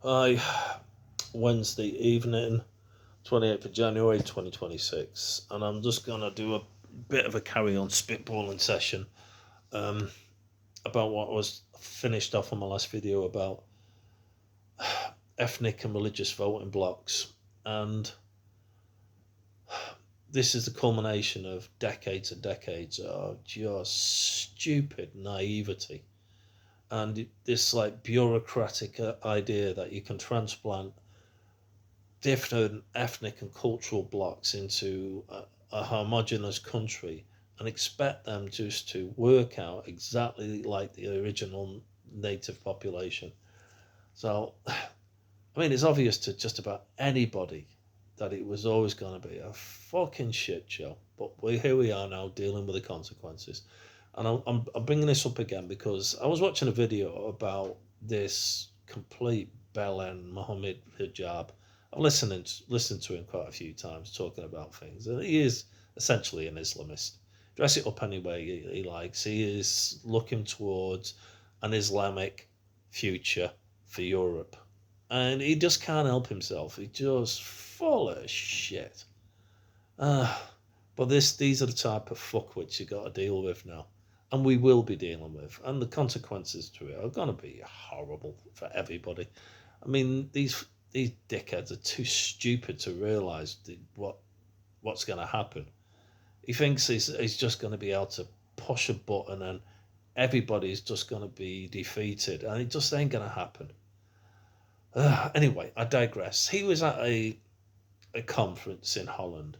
I Wednesday evening, 28th of January 2026, and I'm just gonna do a bit of a carry on spitballing session um, about what was finished off on my last video about ethnic and religious voting blocks. And this is the culmination of decades and decades of just stupid naivety and this like bureaucratic idea that you can transplant different ethnic and cultural blocks into a homogenous country and expect them just to work out exactly like the original native population. So, I mean, it's obvious to just about anybody that it was always going to be a fucking shit show. But here we are now dealing with the consequences. And I'm bringing this up again because I was watching a video about this complete bellend Muhammad Hijab. I've listened to him quite a few times talking about things. And he is essentially an Islamist. Dress it up any way he likes. He is looking towards an Islamic future for Europe. And he just can't help himself. He's just full of shit. Uh, but these are the type of fuckwits you got to deal with now, and we will be dealing with, and the consequences to it are going to be horrible for everybody. I mean, these dickheads are too stupid to realise what's going to happen. He thinks he's just going to be able to push a button and everybody's just going to be defeated, and it just ain't going to happen. Anyway, I digress. He was at a conference in Holland,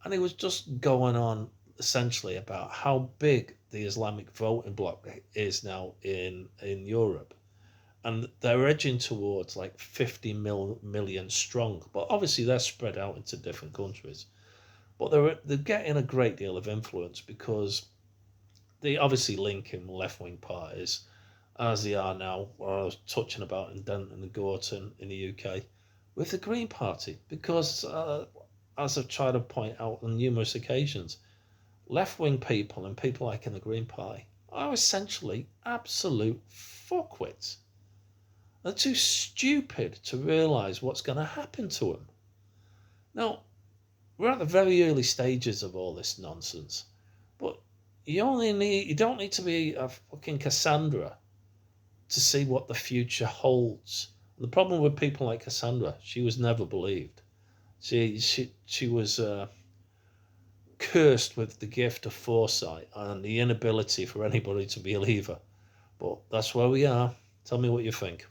and he was just going on essentially about how big the Islamic voting bloc is now in Europe, and they're edging towards like 50 million strong. But obviously they're spread out into different countries. But they're getting a great deal of influence because they obviously link in left wing parties as they are now, what I was touching about in Denton and Gorton in the UK, with the Green Party. Because, as I've tried to point out on numerous occasions, left wing people and people like in the Green Party are essentially absolute fuckwits. They're too stupid to realise what's going to happen to them. Now, we're at the very early stages of all this nonsense, but you don't need to be a fucking Cassandra to see what the future holds. And the problem with people like Cassandra, she was never believed. She was cursed with the gift of foresight and the inability for anybody to believe her. But that's where we are. Tell me what you think.